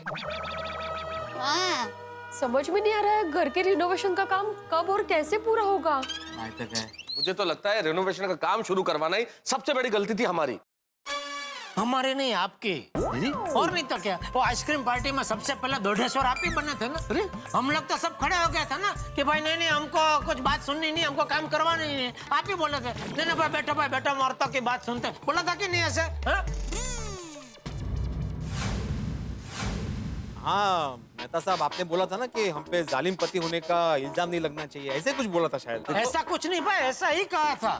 समझ में नहीं आ रहा है घर के रिनोवेशन का काम कब और कैसे पूरा होगा। मुझे तो लगता है रेनोवेशन का काम शुरू करवाना ही सबसे बड़ी गलती थी हमारी। हमारे नहीं आपके। और नहीं तो क्या, वो आइसक्रीम पार्टी में सबसे पहले दोढेश्वर आप ही बने थे ना। अरे हम लोग तो सब खड़े हो गए थे ना कि भाई नहीं हमको कुछ बात सुननी नहीं, हमको काम करवाना ही नहीं। आप ही बोले थे नहीं भाई बैठो औरतों की बात सुनते, बोला था कि नहीं ऐसे? हाँ मेहता साहब, आपने बोला था ना कि हम पे जालिम पति होने का इल्जाम नहीं लगना चाहिए, ऐसे कुछ बोला था शायद। ऐसा कुछ नहीं भाई, ऐसा ही कहा था।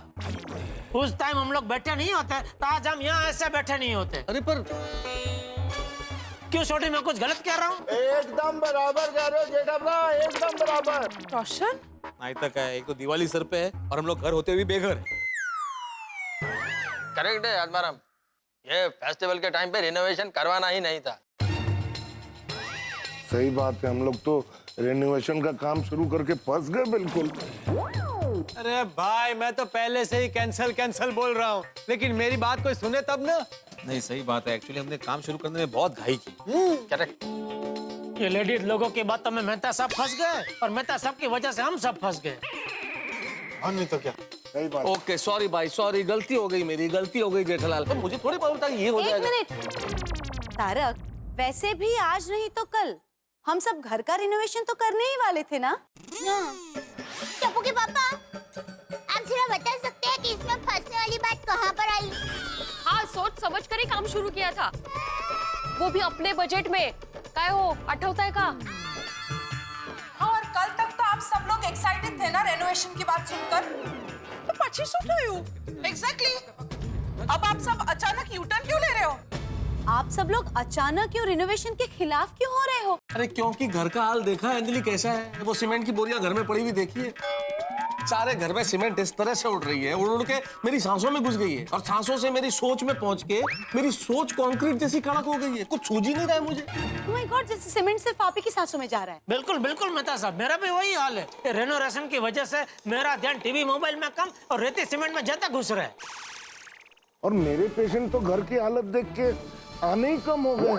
उस टाइम हम लोग बैठे नहीं होते तो आज हम यहाँ ऐसे बैठे नहीं होते। अरे पर क्यों छोटी, मैं कुछ गलत कह रहा हूँ? एकदम बराबर कह रहे हो जेठाभरा, एकदम बराबर। रोशन नहीं तक है, एक तो दिवाली सर पे है और हम लोग घर होते हुए बेघर है। करेक्ट है आत्माराम, ये फेस्टिवल के टाइम पे रिनोवेशन करवाना ही नहीं था। सही बात है, हम लोग तो रेनोवेशन का काम शुरू करके फंस गए बिल्कुल। अरे भाई मैं तो पहले से ही कैंसल बोल रहा हूँ, लेकिन मेरी बात कोई सुने तब ना। नहीं सही बात है, एक्चुअली हमने काम शुरू करने में बहुत घाई की। करेक्ट। ये लेडीज लोगों की बातों में मेहता साहब फंस गए और मेहता साहब की वजह से हम सब फंस गए। और नहीं तो क्या। सही बात। ओके सॉरी भाई, सॉरी, गलती हो गई मेरी, गलती हो गई जेठालाल। तो मुझे थोड़ी पता था ये हो जाएगा। एक मिनट तारक, वैसे भी आज नहीं तो कल हम सब घर का रिनोवेशन तो करने ही वाले थे ना। टप्पू के पापा, आप जरा बता सकते हैं कि इसमें फंसने वाली बात कहाँ पर आई? हाँ सोच समझ कर ही काम शुरू किया था, वो भी अपने बजट में। काय हो आठवता है का? और कल तक तो आप सब लोग एक्साइटेड थे ना रेनोवेशन की बात सुनकर, तो પછી શું થયું? एग्जैक्टली। अब आप सब अचानक यू टर्न क्यों ले रहे हो? आप सब लोग अचानक क्यों रिनोवेशन के खिलाफ क्यों हो रहे हो? अरे क्योंकि घर का हाल देखा है अंजलि कैसा है, वो सीमेंट की बोरियां घर में पड़ी हुई देखिए। सारे घर में सीमेंट इस तरह से उड़ रही है, उड़ के मेरी सांसों में घुस गई है और सांसों से मेरी सोच में पहुंच के मेरी सोच कंक्रीट जैसी कड़क हो गई है, कुछ सूझ ही नहीं रहा है मुझे। Oh my God, जैसे सीमेंट सिर्फ आप ही की सांसों में जा रहा है। बिल्कुल बिल्कुल मेहता साहब, मेरा भी वही हाल है। रेनोवेशन की वजह से मेरा ध्यान टीवी मोबाइल में कम और रेती सीमेंट में ज्यादा घुस रहा है। और मेरे पेशेंट तो घर की हालत देख के आने ही कम हो गए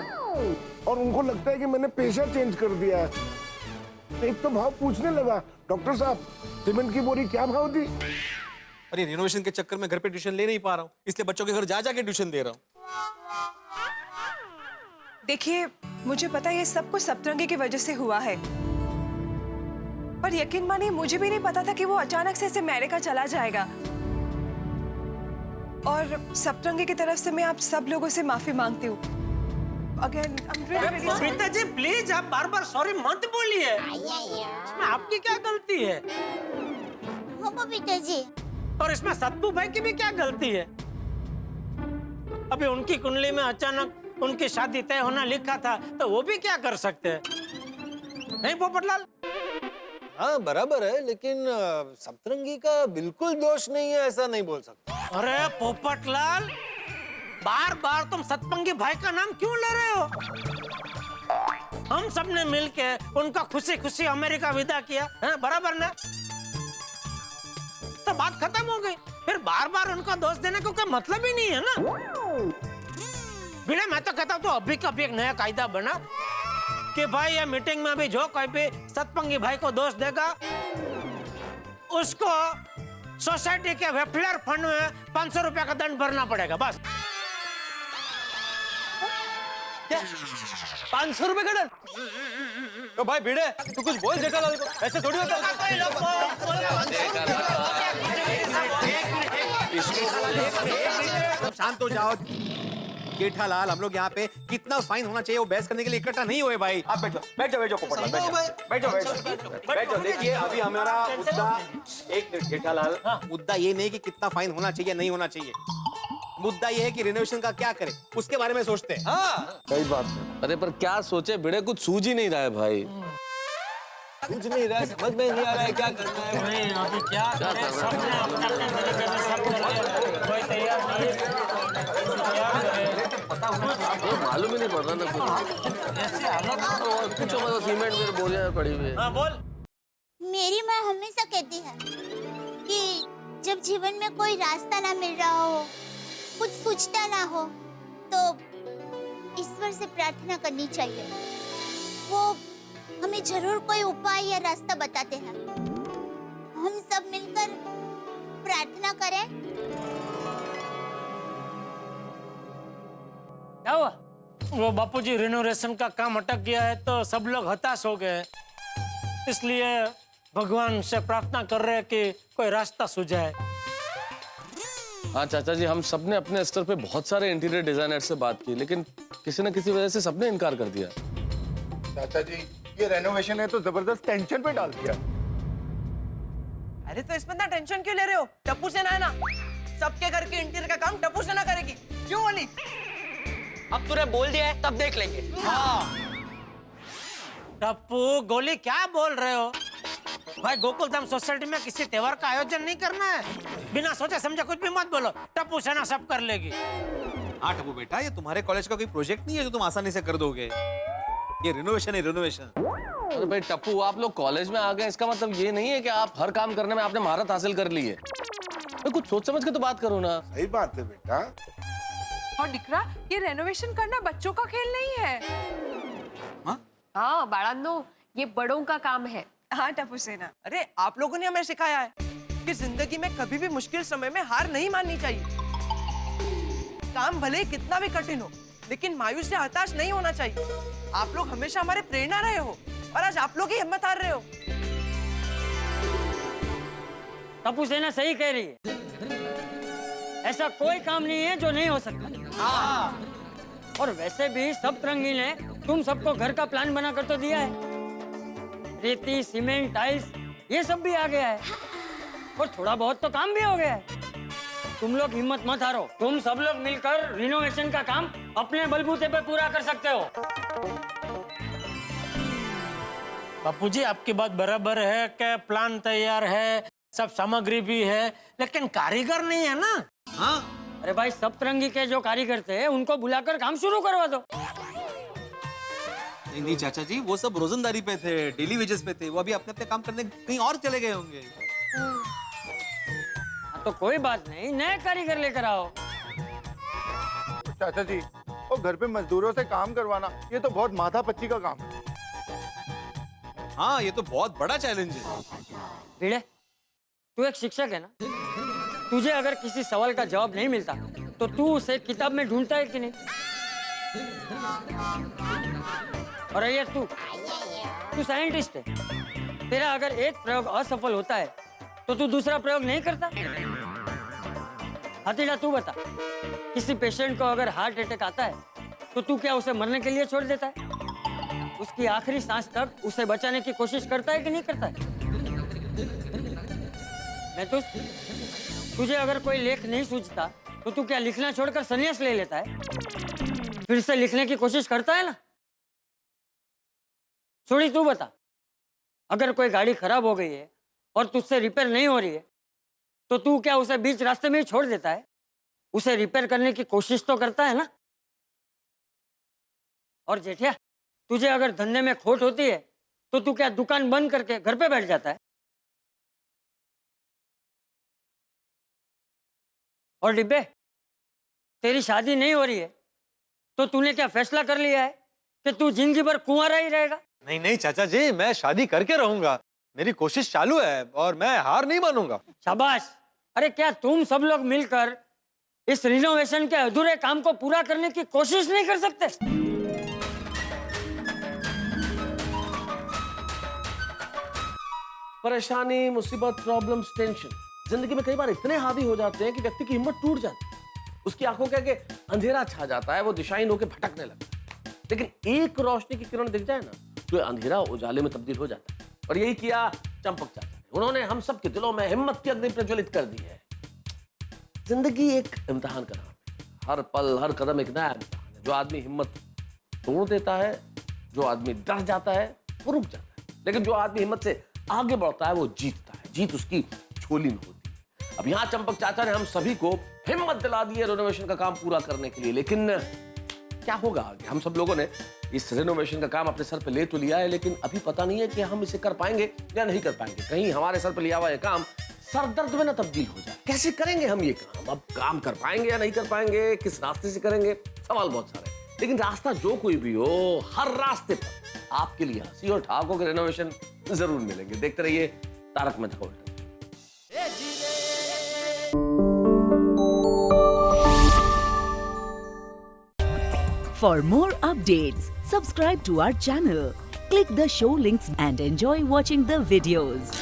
और उनको लगता है कि मैंने पेशा चेंज कर दिया है। एक तो भाव पूछने लगा, डॉक्टर साहब सीमेंट की बोरी क्या भाव दी? अरे रिनोवेशन के चक्कर में घर पे ट्यूशन ले नहीं पा रहा हूँ, इसलिए बच्चों के घर जा जाके ट्यूशन दे रहा हूँ। देखिए मुझे पता है ये सब कुछ सप्तरंगी की वजह से हुआ है, पर यकीन मानिए मुझे भी नहीं पता था कि वो अचानक से ऐसे अमेरिका चला जाएगा। और सप्तरंगी की तरफ से मैं आप सब लोगों से माफी मांगती हूँ। अगेन बबीता जी प्लीज आप बार-बार सॉरी मत बोलिए, इसमें आपकी क्या गलती है? हो बबीता जी। और इसमें सत्तू भाई की भी क्या गलती है? अभी उनकी कुंडली में अचानक उनकी शादी तय होना लिखा था तो वो भी क्या कर सकते हैं, नहीं पोपटलाल? हाँ बराबर है, लेकिन सप्तरंगी का बिल्कुल दोष नहीं है, ऐसा नहीं बोल सकता। अरे पोपटलाल, बार बार तुम सतपंगी भाई का नाम क्यों ले रहे हो? हम सबने मिलके उनका खुशी खुशी अमेरिका विदा किया है, बराबर ना? तो बात खत्म हो गई, फिर बार बार उनका दोष देने को कोई मतलब ही नहीं है ना। बिना मैं तो कहता हूँ तो अभी का अभी एक नया कायदा बना कि भाई ये मीटिंग में अभी जो कोई भी सतपंगी भाई को दोष देगा उसको सोसाइटी के वेलफेयर फंड में 500 रुपया का दंड भरना पड़ेगा, बस। 500 रुपए का दंड? तो भाई भिड़े तू कुछ बोल जेठालाल को, ऐसे थोड़ी होता है। शांत हो जाओ जेठालाल, हम लोग यहाँ पे कितना फाइन होना चाहिए वो बहस करने के लिए इकट्ठा नहीं हुए भाई। आप बैठो पोपटलाल, बैठो। देखिए अभी हमारा मुद्दा, एक मिनट जेठालाल, मुद्दा ये नहीं कि कितना फाइन होना चाहिए नहीं होना चाहिए, मुद्दा ये है कि रिनोवेशन का क्या करें उसके बारे में सोचते हैं। हाँ सही बात है। अरे पर क्या सोचे भिड़े, कुछ सूझ ही नहीं रहा है भाई। कुछ नहीं रहा है, समझ में नहीं आ रहा है क्या करना है। नहीं, अभी क्या करें, सबने अपने तरीके से सब कर लिया, कोई तैयार नहीं है। ये मालूम ही नहीं पड़ रहा ना कुछ। ऐसे हालत कुछ सीमेंट मेरे बोरियां पड़ी हुई है। हाँ बोल। मेरी माँ हमेशा कहती है कि जब जीवन में कोई रास्ता ना मिल रहा हो, कुछ सूझता ना हो, तो ईश्वर से प्रार्थना करनी चाहिए। वो हमें जरूर कोई उपाय या रास्ता बताते हैं। हम सब मिलकर प्रार्थना करें। क्या हुआ? वो बापूजी रिनोवेशन का काम अटक गया है तो सब लोग हताश हो गए, इसलिए भगवान से प्रार्थना कर रहे हैं कि कोई रास्ता सुझाए। हाँ चाचा जी, हम सबने अपने स्तर पे बहुत सारे इंटीरियर डिजाइनर से बात की, लेकिन किसी न किसी वजह से सबने इनकार कर दिया। चाचा जी, ये रेनोवेशन है तो जबरदस्त टेंशन पे डाल दिया। अरे तो इसमें इतना टेंशन क्यों ले रहे हो? टप्पू सेना है ना, सबके घर के इंटीरियर का काम टप्पू सेना करेगी। क्यों वाली? अब तूने बोल दिया है तब देख लेंगे। हाँ। टप्पू गोली क्या बोल रहे हो भाई? गोकुलधाम सोसाइटी में किसी त्योहार का आयोजन नहीं करना है। बिना सोचे समझे कुछ भी मत बोलो। टप्पू सेना सब कर लेगी। हाँ टप्पू बेटा, ये तुम्हारे कॉलेज का कोई प्रोजेक्ट नहीं है जो तुम आसानी से कर दोगे। ये रिनोवेशन है, रिनोवेशन। अरे भाई टप्पू, आप लोग कॉलेज में आ गए इसका मतलब ये नहीं है कि आप हर काम करने में आपने महारत हासिल कर ली है। तो कुछ सोच समझ के तो बात करो ना। सही बात है बेटा। और दिकरा, ये रेनोवेशन करना बच्चों का खेल नहीं है। हाँ बाळांनो, ये बड़ों का काम है। हाँ टप्पू सेना, अरे आप लोगों ने हमें सिखाया है कि जिंदगी में कभी भी मुश्किल समय में हार नहीं माननी चाहिए। काम भले ही कितना भी कठिन हो, लेकिन मायूस या हताश नहीं होना चाहिए। आप लोग हमेशा हमारे प्रेरणा रहे हो और आज आप लोग ही हिम्मत हार रहे हो। टप्पू सेना सही कह रही है। ऐसा कोई काम नहीं है जो नहीं हो सकता। और वैसे भी सब तरंगी ने तुम सबको घर का प्लान बना कर तो दिया है। रेती, सीमेंट, टाइल्स ये सब भी आ गया है और थोड़ा बहुत तो काम भी हो गया है। तुम लोग हिम्मत मत हारो। तुम सब लोग मिलकर रिनोवेशन का काम अपने बलबूते पे पूरा कर सकते हो। बापूजी आपकी बात बराबर है कि प्लान तैयार है, सब सामग्री भी है, लेकिन कारीगर नहीं है ना। हाँ अरे भाई, सब तरंगी के जो कारीगर थे उनको बुलाकर काम शुरू करवा दो। नहीं चाचा जी, वो सब रोजंदारी पे थे, डेली वेजेस पे थे। वो अभी अपने अपने काम करने कहीं और चले गए होंगे। तो कोई बात नहीं, नए कारीगर लेकर आओ। चाचा जी, वो घर पे मजदूरों से काम करवाना, ये तो बहुत माथा पच्ची का काम है। हाँ, ये तो बहुत बड़ा चैलेंज है। भिड़े, तू एक शिक्षक है ना। तुझे अगर किसी सवाल का जवाब नहीं मिलता तो तू उसे किताब में ढूंढता है कि नहीं? और ये तू साइंटिस्ट है। तेरा अगर एक प्रयोग असफल होता है तो तू दूसरा प्रयोग नहीं करता? हथीड़ा, तू बता, किसी पेशेंट को अगर हार्ट अटैक आता है तो तू क्या उसे मरने के लिए छोड़ देता है? उसकी आखिरी सांस तक उसे बचाने की कोशिश करता है कि नहीं करता है? मैं तो तुझे अगर कोई लेख नहीं सूझता तो तू क्या लिखना छोड़कर संन्यास ले लेता है? फिर से लिखने की कोशिश करता है ना? छोड़ी, तू बता, अगर कोई गाड़ी खराब हो गई है और तुझसे रिपेयर नहीं हो रही है तो तू क्या उसे बीच रास्ते में ही छोड़ देता है? उसे रिपेयर करने की कोशिश तो करता है ना? और जेठिया, तुझे अगर धंधे में खोट होती है तो तू क्या दुकान बंद करके घर पे बैठ जाता है? और डिब्बे, तेरी शादी नहीं हो रही है तो तूने क्या फैसला कर लिया है कि तू जिंदगी भर कुंवारा ही रहेगा? नहीं नहीं चाचा जी, मैं शादी करके रहूंगा। मेरी कोशिश चालू है और मैं हार नहीं मानूंगा। शाबाश। अरे क्या तुम सब लोग मिलकर इस रिनोवेशन के अधूरे काम को पूरा करने की कोशिश नहीं कर सकते? परेशानी, मुसीबत, प्रॉब्लम्स, टेंशन जिंदगी में कई बार इतने हावी हो जाते हैं कि व्यक्ति की हिम्मत टूट जाती है। उसकी आंखों के आगे अंधेरा छा जाता है, वो दिशाहीन होकर भटकने लगता है। लेकिन एक रोशनी की किरण दिख जाए ना तो अंधेरा उजाले में तब्दील हो जाता है। और यही किया चंपक चाचा ने। उन्होंने हम सब के दिलों में हिम्मत की अग्नि प्रज्वलित कर दी है। जिंदगी एक इम्तिहान का नाम है। हर पल, हर कदम एक नया इम्तिहान है। जो आदमी हिम्मत तोड़ देता है, जो आदमी डर जाता है, वो रुक जाता है। लेकिन जो आदमी हिम्मत से आगे बढ़ता है वो जीतता है। जीत उसकी झोली में होती है। अब यहाँ चंपक चाचा ने हम सभी को हिम्मत दिला दी है रिनोवेशन का काम पूरा करने के लिए। लेकिन क्या होगा आगे? हम सब लोगों ने इस रेनोवेशन का काम अपने सर पे ले तो लिया है, लेकिन अभी पता नहीं है कि हम इसे कर पाएंगे या नहीं कर पाएंगे। कहीं हमारे सर पे लिया हुआ ये काम सर दर्द में ना तब्दील हो जाए। कैसे करेंगे हम ये काम? अब काम कर पाएंगे या नहीं कर पाएंगे, किस रास्ते से करेंगे, सवाल बहुत सारे हैं। लेकिन रास्ता जो कोई भी हो, हर रास्ते पर आपके लिए हंसी और ठहाकों के रेनोवेशन जरूर मिलेंगे। देखते रहिए तारक मेहता का उल्टा। For more updates, subscribe to our channel, click the show links and enjoy watching the videos.